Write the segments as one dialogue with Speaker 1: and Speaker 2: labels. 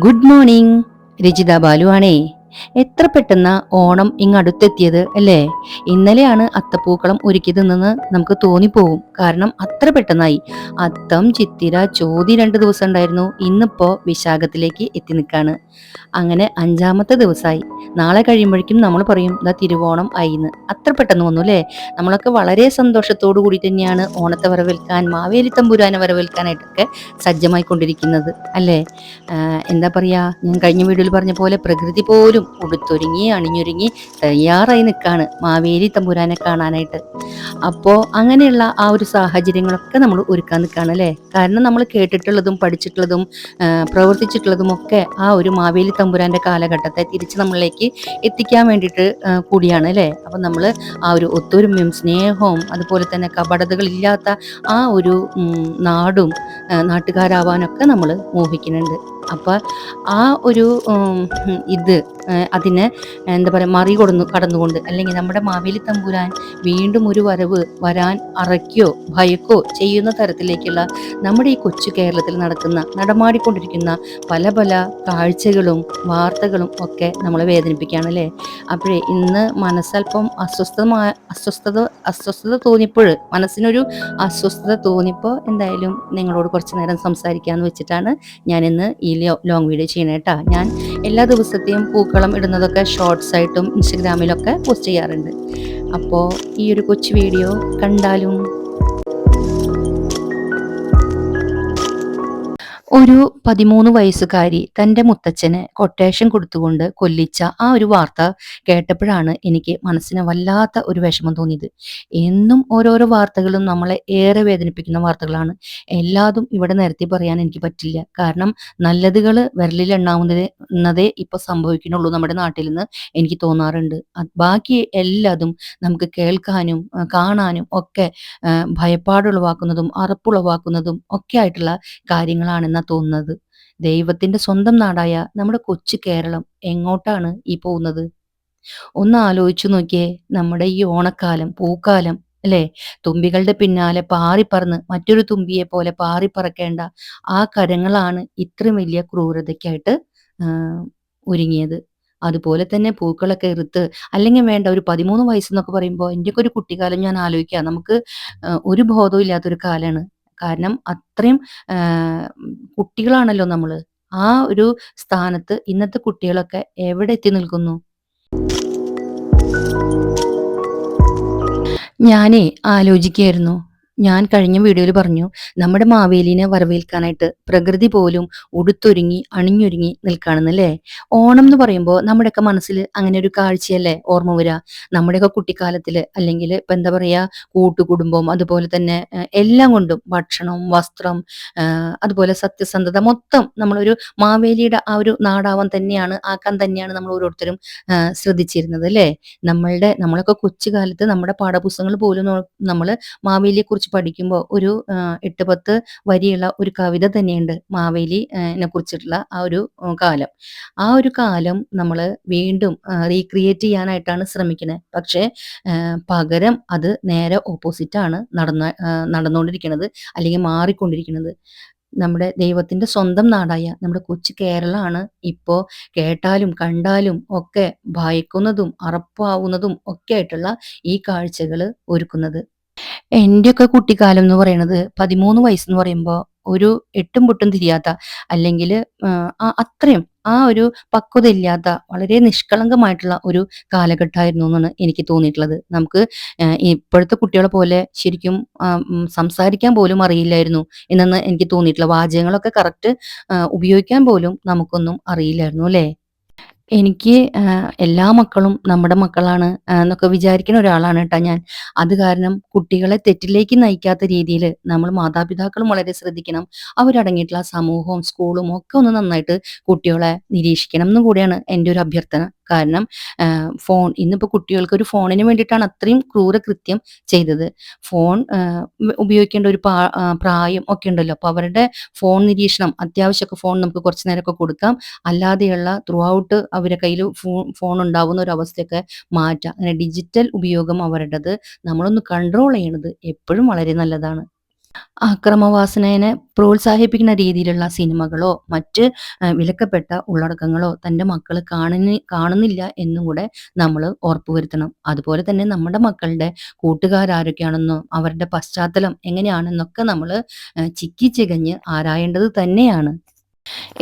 Speaker 1: Good morning. Rajitha Balu ആണേ. എത്ര പെട്ടെന്ന ഓണം ഇങ്ങടുത്തെത്തിയത് അല്ലേ? ഇന്നലെയാണ് അത്തപ്പൂക്കളം ഒരുക്കിയതെന്ന് നമുക്ക് തോന്നിപ്പോവും. കാരണം അത്ര പെട്ടെന്നായി. അത്തം, ചിത്തിര, ചോതി 2 ദിവസം ഉണ്ടായിരുന്നു. ഇന്നിപ്പോ വിശാഖത്തിലേക്ക് എത്തി നിൽക്കാണ്. അങ്ങനെ 5-മത്തെ ദിവസമായി. നാളെ കഴിയുമ്പോഴേക്കും നമ്മൾ പറയും ഇതാ തിരുവോണം ആയിന്ന്. അത്ര പെട്ടെന്ന് വന്നു അല്ലേ? നമ്മളൊക്കെ വളരെ സന്തോഷത്തോടു കൂടി തന്നെയാണ് ഓണത്തെ വരവേൽക്കാൻ, മാവേലി തമ്പുരാനെ വരവേൽക്കാനായിട്ടൊക്കെ സജ്ജമായിക്കൊണ്ടിരിക്കുന്നത് അല്ലേ? എന്താ പറയാ, ഞാൻ കഴിഞ്ഞ വീഡിയോയിൽ പറഞ്ഞ പോലെ പ്രകൃതി പോലും ഉടുത്തൊരുങ്ങി അണിഞ്ഞൊരുങ്ങി തയ്യാറായി നിൽക്കാണ് മാവേലി തമ്പുരാനെ കാണാനായിട്ട്. അപ്പോൾ അങ്ങനെയുള്ള ആ ഒരു സാഹചര്യങ്ങളൊക്കെ നമ്മൾ ഒരുക്കാൻ നിൽക്കുകയാണ് അല്ലേ? കാരണം നമ്മൾ കേട്ടിട്ടുള്ളതും പഠിച്ചിട്ടുള്ളതും പ്രവർത്തിച്ചിട്ടുള്ളതും ഒക്കെ ആ ഒരു മാവേലി തമ്പുരാന്റെ കാലഘട്ടത്തെ തിരിച്ച് നമ്മളിലേക്ക് എത്തിക്കാൻ വേണ്ടിയിട്ട് കൂടിയാണ് അല്ലേ? അപ്പം നമ്മൾ ആ ഒരു ഒത്തൊരുമയും സ്നേഹവും അതുപോലെ തന്നെ കപടതകളില്ലാത്ത ആ ഒരു നാടും നാട്ടുകാരാവാനൊക്കെ നമ്മൾ മോഹിക്കുന്നുണ്ട്. അപ്പൊ ആ ഒരു ഇത് അതിനെ എന്താ പറയുക കടന്നുകൊണ്ട് അല്ലെങ്കിൽ നമ്മുടെ മാവേലി തമ്പുരാൻ വീണ്ടും ഒരു വരവ് വരാൻ അറയ്ക്കോ ഭയക്കോ ചെയ്യുന്ന തരത്തിലേക്കുള്ള നമ്മുടെ ഈ കൊച്ചു കേരളത്തിൽ നടമാടിക്കൊണ്ടിരിക്കുന്ന പല പല കാഴ്ചകളും വാർത്തകളും ഒക്കെ നമ്മളെ വേദനിപ്പിക്കുകയാണ് അല്ലേ? അപ്പോഴേ ഇന്ന് മനസ്സല്പം അസ്വസ്ഥത തോന്നിയപ്പോൾ, മനസ്സിനൊരു അസ്വസ്ഥത തോന്നിയപ്പോൾ എന്തായാലും നിങ്ങളോട് കുറച്ച് നേരം സംസാരിക്കാന്ന് വെച്ചിട്ടാണ് ഞാൻ ഇന്ന് ഈ ലോങ് വീഡിയോ ചെയ്യണേ കേട്ടാ. ഞാൻ എല്ലാ ദിവസത്തെയും പൂക്കളം ഇടുന്നതൊക്കെ ഷോർട്സ് ആയിട്ടും ഇൻസ്റ്റഗ്രാമിലൊക്കെ പോസ്റ്റ് ചെയ്യാറുണ്ട്. അപ്പോൾ ഈ ഒരു കൊച്ചു വീഡിയോ കണ്ടാലും. ഒരു 13 വയസ്സുകാരി തന്റെ മുത്തച്ഛന് കൊട്ടേഷൻ കൊടുത്തുകൊണ്ട് കൊല്ലിച്ച ആ ഒരു വാർത്ത കേട്ടപ്പോഴാണ് എനിക്ക് മനസ്സിന് വല്ലാത്ത ഒരു വിഷമം തോന്നിയത്. എന്നും ഓരോരോ വാർത്തകളും നമ്മളെ ഏറെ വേദനിപ്പിക്കുന്ന വാർത്തകളാണ്. ഇവിടെ നിരത്തി പറയാൻ എനിക്ക് പറ്റില്ല. കാരണം നല്ലതുകൾ വിരലിൽ എണ്ണാവുന്നതേ ഇപ്പൊ സംഭവിക്കുന്നുള്ളൂ നമ്മുടെ നാട്ടിൽ നിന്ന് എനിക്ക് തോന്നാറുണ്ട്. ബാക്കി എല്ലാതും നമുക്ക് കേൾക്കാനും കാണാനും ഒക്കെ ഭയപ്പാടുളവാക്കുന്നതും അറപ്പുളവാക്കുന്നതും ഒക്കെ ആയിട്ടുള്ള കാര്യങ്ങളാണെന്നാ തോന്നുന്നത്. ദൈവത്തിന്റെ സ്വന്തം നാടായ നമ്മുടെ കൊച്ചു കേരളം എങ്ങോട്ടാണ് ഈ പോകുന്നത്? ഒന്ന് ആലോചിച്ചു നോക്കിയേ. നമ്മുടെ ഈ ഓണക്കാലം, പൂക്കാലം അല്ലേ? തുമ്പികളുടെ പിന്നാലെ പാറിപ്പറന്ന് മറ്റൊരു തുമ്പിയെ പോലെ പാറിപ്പറക്കേണ്ട ആ കരങ്ങളാണ് ഇത്രയും വലിയ ക്രൂരതയ്ക്കായിട്ട് ഒരുങ്ങിയത്. അതുപോലെ തന്നെ പൂക്കളൊക്കെ ഇറുത്ത്, അല്ലെങ്കിൽ വേണ്ട ഒരു 13 വയസ്സെന്നൊക്കെ പറയുമ്പോൾ എന്റെയൊക്കെ ഒരു കുട്ടിക്കാലം ഞാൻ ആലോചിക്കുക. നമുക്ക് ഒരു ബോധവും ഇല്ലാത്തൊരു കാലാണ്. കാരണം അത്രയും കുട്ടികളാണല്ലോ നമ്മള്. ആ ഒരു സ്ഥാനത്ത് ഇന്നത്തെ കുട്ടികളൊക്കെ എവിടെ എത്തി നിൽക്കുന്നു? ഞാനേ ആലോചിക്കുകയായിരുന്നു. ഞാൻ കഴിഞ്ഞ വീഡിയോയിൽ പറഞ്ഞു നമ്മുടെ മാവേലിനെ വരവേൽക്കാനായിട്ട് പ്രകൃതി പോലും ഉടുത്തൊരുങ്ങി അണിഞ്ഞൊരുങ്ങി നിൽക്കുകയാണെന്നല്ലേ. ഓണം എന്ന് പറയുമ്പോൾ നമ്മുടെയൊക്കെ മനസ്സിൽ അങ്ങനെ ഒരു കാഴ്ചയല്ലേ ഓർമ്മ വരിക? നമ്മുടെയൊക്കെ കുട്ടിക്കാലത്തിൽ, അല്ലെങ്കിൽ ഇപ്പൊ എന്താ പറയാ, കൂട്ടുകുടുംബം, അതുപോലെ തന്നെ എല്ലാം കൊണ്ടും ഭക്ഷണം, വസ്ത്രം, അതുപോലെ സത്യസന്ധത, മൊത്തം നമ്മളൊരു മാവേലിയുടെ ആ ഒരു നാടാവാൻ തന്നെയാണ്, ആക്കാൻ തന്നെയാണ് നമ്മൾ ഓരോരുത്തരും ശ്രദ്ധിച്ചിരുന്നത് അല്ലേ? നമ്മളൊക്കെ കൊച്ചു കാലത്ത് നമ്മുടെ പാഠപുസ്തകങ്ങൾ പോലും നമ്മൾ മാവേലിയെ കുറിച്ച് പഠിക്കുമ്പോൾ ഒരു 8-10 വരിയുള്ള ഒരു കവിത തന്നെയുണ്ട് മാവേലി കുറിച്ചിട്ടുള്ള ആ ഒരു കാലം. ആ ഒരു കാലം നമ്മൾ വീണ്ടും റീക്രിയേറ്റ് ചെയ്യാനായിട്ടാണ് ശ്രമിക്കുന്നത്. പക്ഷേ പകരം അത് നേരെ ഓപ്പോസിറ്റ് ആണ് നടന്നുകൊണ്ടിരിക്കുന്നത്, അല്ലെങ്കിൽ മാറിക്കൊണ്ടിരിക്കുന്നത്. നമ്മുടെ ദൈവത്തിന്റെ സ്വന്തം നാടായ നമ്മുടെ കൊച്ചു കേരളമാണ് ഇപ്പോ കേട്ടാലും കണ്ടാലും ഒക്കെ ഭയക്കുന്നതും അറപ്പാവുന്നതും ഒക്കെ ആയിട്ടുള്ള ഈ കാഴ്ചകൾ ഒരുക്കുന്നത്. എന്റെയൊക്കെ കുട്ടിക്കാലം എന്ന് പറയുന്നത് 13 വയസ്സെന്ന് പറയുമ്പോൾ ഒരു എട്ടും പൊട്ടും തിരിയാത്ത, അല്ലെങ്കിൽ അത്രയും ആ ഒരു പക്വത ഇല്ലാത്ത വളരെ നിഷ്കളങ്കമായിട്ടുള്ള ഒരു കാലഘട്ടമായിരുന്നു എന്നാണ് എനിക്ക് തോന്നിയിട്ടുള്ളത്. നമുക്ക് ഇപ്പോഴത്തെ കുട്ടികളെ പോലെ ശരിക്കും സംസാരിക്കാൻ പോലും അറിയില്ലായിരുന്നു എന്നൊന്ന് എനിക്ക് തോന്നിയിട്ടുള്ള വാചകങ്ങളൊക്കെ കറക്റ്റ് ഉപയോഗിക്കാൻ പോലും നമുക്കൊന്നും അറിയില്ലായിരുന്നു അല്ലേ? എനിക്ക് എല്ലാ മക്കളും നമ്മുടെ മക്കളാണ് എന്നൊക്കെ വിചാരിക്കുന്ന ഒരാളാണ് കേട്ടോ ഞാൻ. അത് കാരണം കുട്ടികളെ തെറ്റിലേക്ക് നയിക്കാത്ത രീതിയിൽ നമ്മൾ മാതാപിതാക്കളും വളരെ ശ്രദ്ധിക്കണം. അവരടങ്ങിയിട്ടുള്ള സമൂഹവും സ്കൂളും ഒക്കെ ഒന്ന് നന്നായിട്ട് കുട്ടികളെ നിരീക്ഷിക്കണം എന്നും കൂടിയാണ് എൻ്റെ ഒരു അഭ്യർത്ഥന. കാരണം ഇന്നിപ്പോൾ കുട്ടികൾക്ക് ഒരു ഫോണിന് വേണ്ടിയിട്ടാണ് അത്രയും ക്രൂരകൃത്യം ചെയ്തത്. ഫോൺ ഉപയോഗിക്കേണ്ട ഒരു പ്രായം ഒക്കെ ഉണ്ടല്ലോ. അപ്പോൾ അവരുടെ ഫോൺ നിരീക്ഷണം, അത്യാവശ്യമൊക്കെ ഫോൺ നമുക്ക് കുറച്ച് നേരമൊക്കെ കൊടുക്കാം. അല്ലാതെയുള്ള ത്രൂ ഔട്ട് അവരുടെ കയ്യിൽ ഫോൺ ഉണ്ടാവുന്ന ഒരു അവസ്ഥയൊക്കെ മാറ്റാം. അങ്ങനെ ഡിജിറ്റൽ ഉപയോഗം അവരുടേത് നമ്മളൊന്ന് കൺട്രോൾ ചെയ്യണത് എപ്പോഴും വളരെ നല്ലതാണ്. അക്രമവാസനേനെ പ്രോത്സാഹിപ്പിക്കുന്ന രീതിയിലുള്ള സിനിമകളോ, മറ്റ് വിലക്കപ്പെട്ട ഉള്ളടക്കങ്ങളോ തന്റെ മക്കള് കാണുന്നില്ല എന്നും കൂടെ നമ്മള് ഉറപ്പുവരുത്തണം. അതുപോലെ തന്നെ നമ്മുടെ മക്കളുടെ കൂട്ടുകാരാരൊക്കെയാണെന്നോ, അവരുടെ പശ്ചാത്തലം എങ്ങനെയാണെന്നൊക്കെ നമ്മള് ചിക്കി ചികഞ്ഞ് ആരായേണ്ടത് തന്നെയാണ്.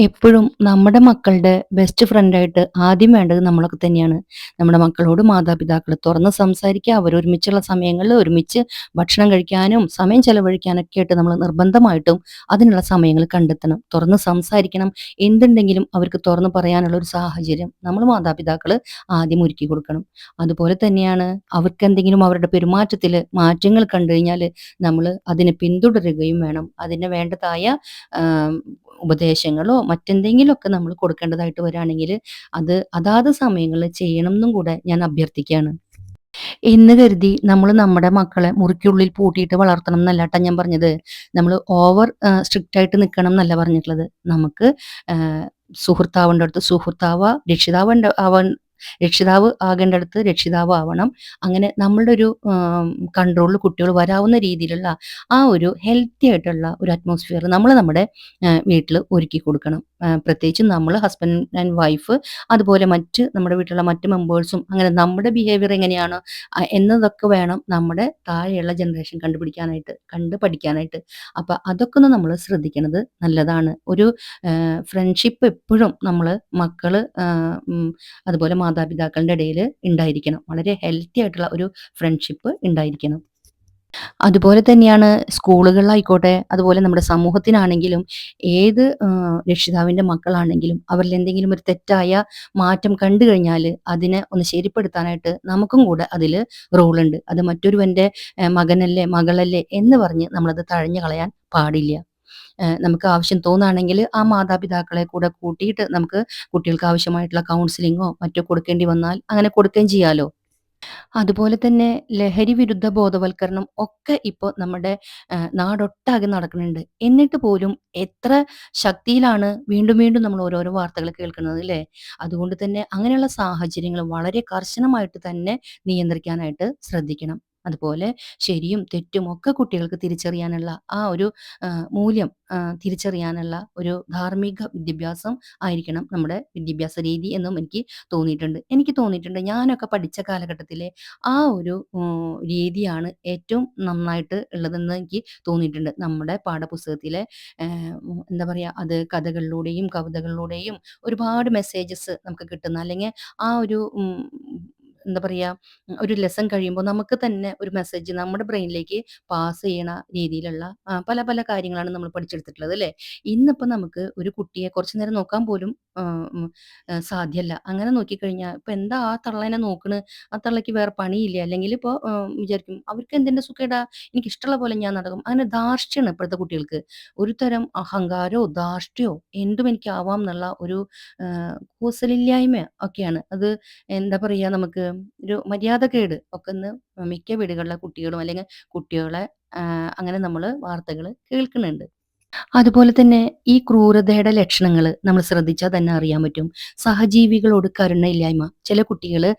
Speaker 1: എപ്പോഴും നമ്മുടെ മക്കളുടെ ബെസ്റ്റ് ഫ്രണ്ടായിട്ട് ആദ്യം വേണ്ടത് നമ്മളൊക്കെ തന്നെയാണ്. നമ്മുടെ മക്കളോട് മാതാപിതാക്കൾ തുറന്ന് സംസാരിക്കുക, അവരൊരുമിച്ചുള്ള സമയങ്ങളിൽ ഒരുമിച്ച് ഭക്ഷണം കഴിക്കാനും സമയം ചെലവഴിക്കാനൊക്കെ ആയിട്ട് നമ്മൾ നിർബന്ധമായിട്ടും അതിനുള്ള സമയങ്ങൾ കണ്ടെത്തണം. തുറന്ന് സംസാരിക്കണം. എന്തുണ്ടെങ്കിലും അവർക്ക് തുറന്ന് പറയാനുള്ള ഒരു സാഹചര്യം നമ്മൾ മാതാപിതാക്കൾ ആദ്യം ഒരുക്കി കൊടുക്കണം. അതുപോലെ തന്നെയാണ് അവർക്കെന്തെങ്കിലും അവരുടെ പെരുമാറ്റത്തിൽ മാറ്റങ്ങൾ കണ്ടു കഴിഞ്ഞാൽ നമ്മൾ അതിനെ പിന്തുടരുകയും വേണം. അതിന് വേണ്ടതായ ആം, ഉപദേശങ്ങളോ മറ്റെന്തെങ്കിലുമൊക്കെ നമ്മൾ കൊടുക്കേണ്ടതായിട്ട് വരാണെങ്കില് അതാത് സമയങ്ങളിൽ ചെയ്യണംന്നും കൂടെ ഞാൻ അഭ്യർത്ഥിക്കുകയാണ്. എന്ന് കരുതി നമ്മള് നമ്മുടെ മക്കളെ മുറിക്കുള്ളിൽ പൂട്ടിയിട്ട് വളർത്തണം എന്നല്ലാട്ടാ ഞാൻ പറഞ്ഞത്. നമ്മള് ഓവർ സ്ട്രിക്റ്റ് ആയിട്ട് നിക്കണം എന്നല്ല പറഞ്ഞിട്ടുള്ളത്. നമുക്ക് സുഹൃത്താവേണ്ടടുത്ത് സുഹൃത്താവാ, രക്ഷിതാവ് ആകേണ്ടടുത്ത് രക്ഷിതാവ് ആവണം. അങ്ങനെ നമ്മളുടെ ഒരു കൺട്രോളിൽ കുട്ടികൾ വരാവുന്ന രീതിയിലുള്ള ആ ഒരു ഹെൽത്തി ആയിട്ടുള്ള ഒരു അറ്റ്മോസ്ഫിയർ നമ്മൾ നമ്മുടെ വീട്ടിൽ ഒരുക്കി കൊടുക്കണം. പ്രത്യേകിച്ച് നമ്മൾ ഹസ്ബൻഡ് ആൻഡ് വൈഫ്, അതുപോലെ നമ്മുടെ വീട്ടിലുള്ള മറ്റ് മെമ്പേഴ്സും അങ്ങനെ നമ്മുടെ ബിഹേവിയർ എങ്ങനെയാണ് എന്നതൊക്കെ വേണം നമ്മുടെ താഴെയുള്ള ജനറേഷൻ കണ്ടു പഠിക്കാനായിട്ട്. അപ്പൊ അതൊക്കെ ഒന്ന് നമ്മൾ ശ്രദ്ധിക്കുന്നത് നല്ലതാണ്. ഒരു ഫ്രണ്ട്ഷിപ്പ് എപ്പോഴും നമ്മള് മക്കള് അതുപോലെ മാതാപിതാക്കളുടെ ഇടയിൽ ഉണ്ടായിരിക്കണം. വളരെ ഹെൽത്തി ആയിട്ടുള്ള ഒരു ഫ്രണ്ട്ഷിപ്പ് ഉണ്ടായിരിക്കണം. അതുപോലെ തന്നെയാണ് സ്കൂളുകളിലായിക്കോട്ടെ, അതുപോലെ നമ്മുടെ സമൂഹത്തിനാണെങ്കിലും, ഏത് രക്ഷിതാവിന്റെ മക്കളാണെങ്കിലും അവരിൽ എന്തെങ്കിലും ഒരു തെറ്റായ മാറ്റം കണ്ടു കഴിഞ്ഞാൽ അതിനെ ഒന്ന് ശരിപ്പെടുത്താനായിട്ട് നമുക്കും കൂടെ അതിൽ റോളുണ്ട്. അത് മറ്റൊരുവന്റെ മകനല്ലേ മകളല്ലേ എന്ന് പറഞ്ഞ് നമ്മളത് തഴഞ്ഞു കളയാൻ പാടില്ല. നമുക്ക് ആവശ്യം തോന്നുകയാണെങ്കിൽ ആ മാതാപിതാക്കളെ കൂടെ കൂട്ടിയിട്ട് നമുക്ക് കുട്ടികൾക്ക് ആവശ്യമായിട്ടുള്ള കൗൺസിലിങ്ങോ മറ്റോ കൊടുക്കേണ്ടി വന്നാൽ അങ്ങനെ കൊടുക്കുകയും ചെയ്യാലോ. അതുപോലെ തന്നെ ലഹരി വിരുദ്ധ ബോധവൽക്കരണം ഒക്കെ ഇപ്പോൾ നമ്മുടെ നാടൊട്ടാകെ നടക്കുന്നുണ്ട്. എന്നിട്ട് പോലും എത്ര ശക്തിയിലാണ് വീണ്ടും വീണ്ടും നമ്മൾ ഓരോരോ വാർത്തകൾ കേൾക്കുന്നത് ല്ലേ? അതുകൊണ്ട് തന്നെ അങ്ങനെയുള്ള സാഹചര്യങ്ങൾ വളരെ കർശനമായിട്ട് തന്നെ നിയന്ത്രിക്കാനായിട്ട് ശ്രദ്ധിക്കണം. അതുപോലെ ശരിയും തെറ്റും ഒക്കെ കുട്ടികൾക്ക് തിരിച്ചറിയാനുള്ള ആ ഒരു മൂല്യം തിരിച്ചറിയാനുള്ള ഒരു ധാർമ്മിക വിദ്യാഭ്യാസം ആയിരിക്കണം നമ്മുടെ വിദ്യാഭ്യാസ രീതി എന്നും എനിക്ക് തോന്നിയിട്ടുണ്ട് ഞാനൊക്കെ പഠിച്ച കാലഘട്ടത്തിലെ ആ ഒരു രീതിയാണ് ഏറ്റവും നന്നായിട്ട് ഉള്ളതെന്ന് എനിക്ക് തോന്നിയിട്ടുണ്ട്. നമ്മുടെ പാഠപുസ്തകത്തിലെ എന്താ പറയാ അത് കഥകളിലൂടെയും കവിതകളിലൂടെയും ഒരുപാട് മെസ്സേജസ് നമുക്ക് കിട്ടുന്ന അല്ലെങ്കിൽ ആ ഒരു എന്താ പറയാ ഒരു ലെസൺ കഴിയുമ്പോൾ നമുക്ക് തന്നെ ഒരു മെസ്സേജ് നമ്മുടെ ബ്രെയിനിലേക്ക് പാസ് ചെയ്യണ രീതിയിലുള്ള പല പല കാര്യങ്ങളാണ് നമ്മൾ പഠിച്ചെടുത്തിട്ടുള്ളത് അല്ലേ. ഇന്നിപ്പോ നമുക്ക് ഒരു കുട്ടിയെ കുറച്ചു നേരം നോക്കാൻ പോലും സാധ്യമല്ല. അങ്ങനെ നോക്കിക്കഴിഞ്ഞാൽ ഇപ്പൊ എന്താ ആ തള്ളേനെ നോക്കണ്, ആ തള്ളയ്ക്ക് വേറെ പണിയില്ലേ, അല്ലെങ്കിൽ ഇപ്പൊ വിചാരിക്കും അവർക്ക് എന്തിന്റെ സുഖേടാ, എനിക്ക് ഇഷ്ടമുള്ള പോലെ ഞാൻ നടക്കും. അങ്ങനെ ധാർഷ്ട്യാണ് ഇപ്പോഴത്തെ കുട്ടികൾക്ക്. ഒരു തരം അഹങ്കാരോ ധാർഷ്ട്യോ എന്തും എനിക്കാവാം എന്നുള്ള ഒരു കൂസലില്ലായ്മ ഒക്കെയാണ് അത്. എന്താ പറയാ നമുക്ക് ഒരു മര്യാദകേട് ഒക്കെ ഇന്ന് മിക്ക വീടുകളിലെ കുട്ടികളും അല്ലെങ്കിൽ കുട്ടികളെ അങ്ങനെ നമ്മള് വാർത്തകൾ കേൾക്കുന്നുണ്ട്. അതുപോലെ തന്നെ ഈ ക്രൂരതയുടെ ലക്ഷണങ്ങൾ നമ്മൾ ശ്രദ്ധിച്ചാൽ തന്നെ അറിയാൻ പറ്റും. സഹജീവികളോട് കരുണയില്ലായ്മ. ചില കുട്ടികള്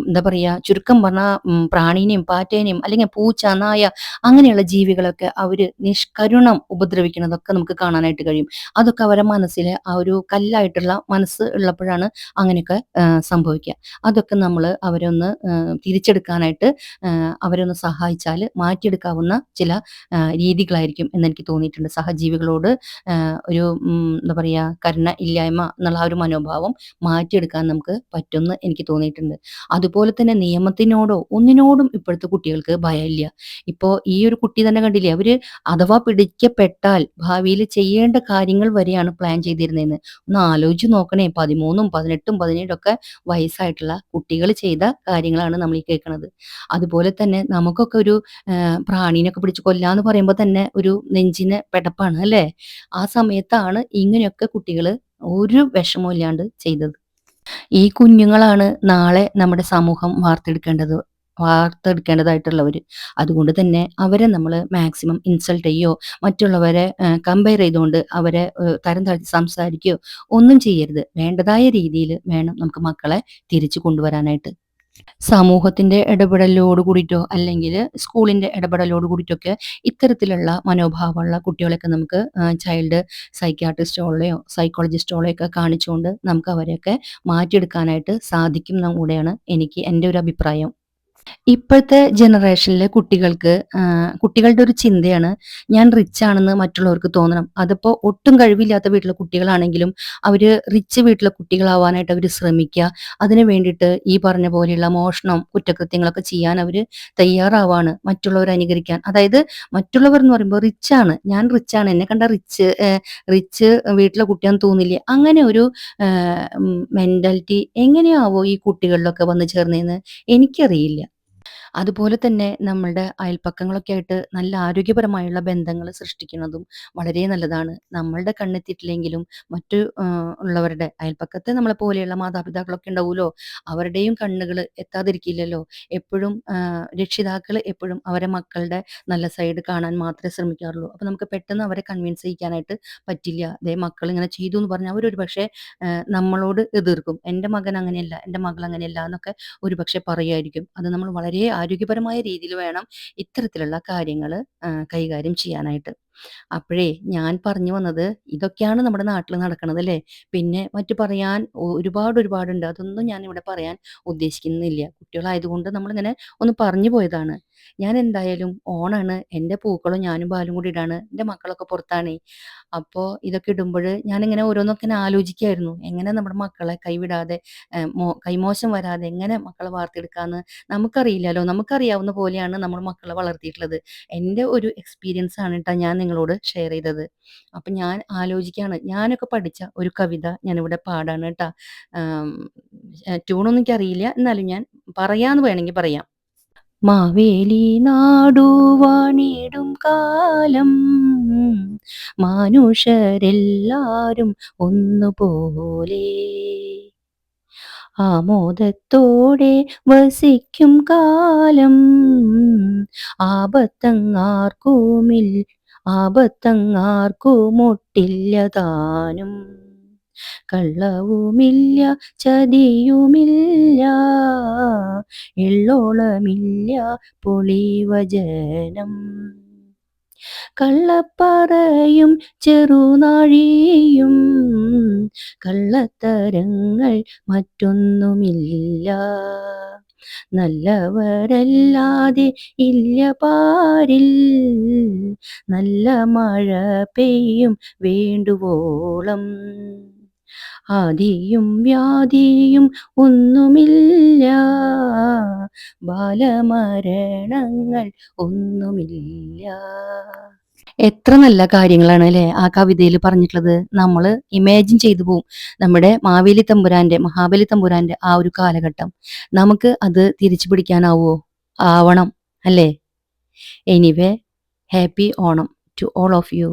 Speaker 1: എന്താ പറയാ ചുരുക്കം പറഞ്ഞാ പ്രാണീനെയും പാറ്റേനെയും അല്ലെങ്കിൽ പൂച്ച, നായ അങ്ങനെയുള്ള ജീവികളൊക്കെ അവര് നിഷ്കരുണം ഉപദ്രവിക്കുന്നതൊക്കെ നമുക്ക് കാണാനായിട്ട് കഴിയും. അതൊക്കെ അവരുടെ മനസ്സിലെ ആ ഒരു കല്ലായിട്ടുള്ള മനസ്സ് ഉള്ളപ്പോഴാണ് അങ്ങനെയൊക്കെ സംഭവിക്കുക. അതൊക്കെ നമ്മള് അവരെ ഒന്ന് തിരിച്ചെടുക്കാനായിട്ട് അവരെ ഒന്ന് സഹായിച്ചാല് മാറ്റിയെടുക്കാവുന്ന ചില രീതികളായിരിക്കും എന്നെനിക്ക് തോന്നിയിട്ടുണ്ട്. സഹജീവികളോട് ഒരു എന്താ പറയാ കരുണ ഇല്ലായ്മ എന്നുള്ള ആ ഒരു മനോഭാവം മാറ്റിയെടുക്കാൻ നമുക്ക് പറ്റുമെന്ന് എനിക്ക് തോന്നിയിട്ടുണ്ട്. അതുപോലെ തന്നെ നിയമത്തിനോടോ ഒന്നിനോടും ഇപ്പോഴത്തെ കുട്ടികൾക്ക് ഭയമില്ല. ഇപ്പോ ഈ ഒരു കുട്ടി തന്നെ കണ്ടില്ലേ, അവര് അഥവാ പിടിക്കപ്പെട്ടാൽ ഭാവിയിൽ ചെയ്യേണ്ട കാര്യങ്ങൾ വരെയാണ് പ്ലാൻ ചെയ്തിരുന്നതെന്ന്. ഒന്ന് ആലോചിച്ച് നോക്കണേ. 13ഉം 18ഉം 17ഉം ഒക്കെ വയസ്സായിട്ടുള്ള കുട്ടികൾ ചെയ്ത കാര്യങ്ങളാണ് നമ്മൾ ഈ കേൾക്കുന്നത്. അതുപോലെ തന്നെ നമുക്കൊക്കെ ഒരു പ്രാണീനൊക്കെ പിടിച്ച് കൊല്ലാന്ന് പറയുമ്പോ തന്നെ ഒരു നെഞ്ചിന് പെടപ്പാണ് അല്ലേ? ആ സമയത്താണ് ഇങ്ങനെയൊക്കെ കുട്ടികള് ഒരു വിഷമവും ഇല്ലാണ്ട് ചെയ്തത്. ഈ കുഞ്ഞുങ്ങളാണ് നാളെ നമ്മുടെ സമൂഹം വാർത്തെടുക്കേണ്ടതായിട്ടുള്ളവര്. അതുകൊണ്ട് തന്നെ അവരെ നമ്മള് മാക്സിമം ഇൻസൾട്ട് ചെയ്യോ മറ്റുള്ളവരെ കമ്പയർ ചെയ്തുകൊണ്ട് അവരെ തരം താഴ്ത്തി സംസാരിക്കുകയോ ഒന്നും ചെയ്യരുത്. വേണ്ടതായ രീതിയിൽ വേണം നമുക്ക് മക്കളെ തിരിച്ചു കൊണ്ടുവരാനായിട്ട്. സമൂഹത്തിന്റെ ഇടപെടലോട് കൂടിയിട്ടോ അല്ലെങ്കിൽ സ്കൂളിന്റെ ഇടപെടലോട് കൂടിയിട്ടൊക്കെ ഇത്തരത്തിലുള്ള മനോഭാവമുള്ള കുട്ടികളെയൊക്കെ നമുക്ക് ചൈൽഡ് സൈക്യാട്രിസ്റ്റോളെയോ സൈക്കോളജിസ്റ്റോളെയോ ഒക്കെ കാണിച്ചുകൊണ്ട് നമുക്ക് അവരെയൊക്കെ മാറ്റിയെടുക്കാനായിട്ട് സാധിക്കും എന്നും കൂടെയാണ് എൻ്റെ ഒരു അഭിപ്രായം. ഇപ്പോഴത്തെ ജനറേഷനിലെ കുട്ടികളുടെ ഒരു ചിന്തയാണ് ഞാൻ റിച്ച് ആണെന്ന് മറ്റുള്ളവർക്ക് തോന്നണം. അതിപ്പോ ഒട്ടും കഴിവില്ലാത്ത വീട്ടിലെ കുട്ടികളാണെങ്കിലും അവര് റിച്ച് വീട്ടിലെ കുട്ടികളാവാനായിട്ട് അവര് ശ്രമിക്കുക. അതിന് വേണ്ടിയിട്ട് ഈ പറഞ്ഞ പോലെയുള്ള മോഷണം, കുറ്റകൃത്യങ്ങളൊക്കെ ചെയ്യാൻ അവര് തയ്യാറാവാണ് മറ്റുള്ളവരെ അനുകരിക്കാൻ. അതായത് മറ്റുള്ളവർ എന്ന് പറയുമ്പോൾ റിച്ചാണ്, ഞാൻ റിച്ചാണ്, എന്നെ കണ്ട റിച്ച് വീട്ടിലെ കുട്ടിയാന്ന് തോന്നില്ലേ? അങ്ങനെ ഒരു മെന്റാലിറ്റി എങ്ങനെയാവോ ഈ കുട്ടികളിലൊക്കെ വന്നു ചേർന്നതെന്ന് എനിക്കറിയില്ല. അതുപോലെ തന്നെ നമ്മളുടെ അയൽപക്കങ്ങളൊക്കെ ആയിട്ട് നല്ല ആരോഗ്യപരമായുള്ള ബന്ധങ്ങൾ സൃഷ്ടിക്കുന്നതും വളരെ നല്ലതാണ്. നമ്മളുടെ കണ്ണെത്തിയിട്ടില്ലെങ്കിലും മറ്റു ഉള്ളവരുടെ അയൽപക്കത്തെ നമ്മളെ പോലെയുള്ള മാതാപിതാക്കളൊക്കെ ഉണ്ടാവുമല്ലോ, അവരുടെയും കണ്ണുകൾ എത്താതിരിക്കില്ലല്ലോ. എപ്പോഴും രക്ഷിതാക്കൾ എപ്പോഴും അവരെ മക്കളുടെ നല്ല സൈഡ് കാണാൻ മാത്രമേ ശ്രമിക്കാറുള്ളൂ. അപ്പൊ നമുക്ക് പെട്ടെന്ന് അവരെ കൺവിൻസ് ചെയ്യിക്കാനായിട്ട് പറ്റില്ല. ദേ മക്കൾ ഇങ്ങനെ ചെയ്തു എന്ന് പറഞ്ഞാൽ അവരൊരു പക്ഷേ നമ്മളോട് എതിർക്കും. എൻ്റെ മകൻ അങ്ങനെയല്ല, എൻ്റെ മകൾ അങ്ങനെയല്ല എന്നൊക്കെ ഒരുപക്ഷെ പറയുമായിരിക്കും. അത് നമ്മൾ വളരെ ആരോഗ്യപരമായ രീതിയിൽ വേണം ഇത്തരത്തിലുള്ള കാര്യങ്ങൾ കൈകാര്യം ചെയ്യാനായിട്ട്. അപ്പോഴേ ഞാൻ പറഞ്ഞു വന്നത് ഇതൊക്കെയാണ് നമ്മുടെ നാട്ടിൽ നടക്കണത് അല്ലേ. പിന്നെ മറ്റു പറയാൻ ഒരുപാടുണ്ട്. അതൊന്നും ഞാൻ ഇവിടെ പറയാൻ ഉദ്ദേശിക്കുന്നില്ല. കുട്ടികളായതുകൊണ്ട് നമ്മളിങ്ങനെ ഒന്ന് പറഞ്ഞു പോയതാണ്. ഞാൻ എന്തായാലും ഓണാണ്, എൻ്റെ പൂക്കളും ഞാനും ബാലും കൂടി ഇടാണ്. എൻ്റെ മക്കളൊക്കെ പുറത്താണേ. അപ്പോൾ ഇതൊക്കെ ഇടുമ്പോൾ ഞാനിങ്ങനെ ഓരോന്നൊക്കെ ഇങ്ങനെ ആലോചിക്കായിരുന്നു. എങ്ങനെ നമ്മുടെ മക്കളെ കൈവിടാതെ കൈമോശം വരാതെ എങ്ങനെ മക്കളെ വാർത്തെടുക്കാന്ന് നമുക്കറിയില്ലല്ലോ. നമുക്കറിയാവുന്ന പോലെയാണ് നമ്മൾ മക്കളെ വളർത്തിയിട്ടുള്ളത്. എൻ്റെ ഒരു എക്സ്പീരിയൻസ് ആണ് ട്ടോ ഞാൻ നിങ്ങളോട് ഷെയർ ചെയ്തത്. അപ്പൊ ഞാൻ ആലോചിക്കാണ്. ഞാനൊക്കെ പഠിച്ച ഒരു കവിത ഞാനിവിടെ പാടാണ് ട്ടാ. ആം, ട്യൂണൊന്നും എനിക്കറിയില്ല. എന്നാലും ഞാൻ പറയാന്ന് വേണമെങ്കിൽ പറയാം. മാവേലി നാടുവാണിടും കാലം മാനുഷരെല്ലാരും ഒന്നുപോലെ ആമോദത്തോടെ വസിക്കും കാലം ആപത്തങ്ങാർക്കുമിൽ ആപത്തങ്ങാർക്കുമൊട്ടില്ല താനും കള്ളവുമില്ല ചതിയുമില്ല എള്ളോളമില്ല പൊളിവചനം കള്ളപ്പറയും ചെറുനാഴിയും കള്ളത്തരങ്ങൾ മറ്റൊന്നുമില്ല നല്ലവരല്ലാതെ ഇല്ല പാരിൽ നല്ല മഴ പെയ്യും വേണ്ടുവോളം ആദിയും വ്യാധിയും ഒന്നുമില്ല ബാലമരണങ്ങൾ ഒന്നുമില്ല. എത്ര നല്ല കാര്യങ്ങളാണ് അല്ലേ ആ കവിതയിൽ പറഞ്ഞിട്ടുള്ളത്. നമ്മൾ ഇമാജിൻ ചെയ്തു പോവും നമ്മുടെ മഹാബലി തമ്പുരാന്റെ ആ ഒരു കാലഘട്ടം. നമുക്ക് അത് തിരിച്ചു പിടിക്കാനാവോ? ആവണം അല്ലേ? Anyway, happy Onam to all of U.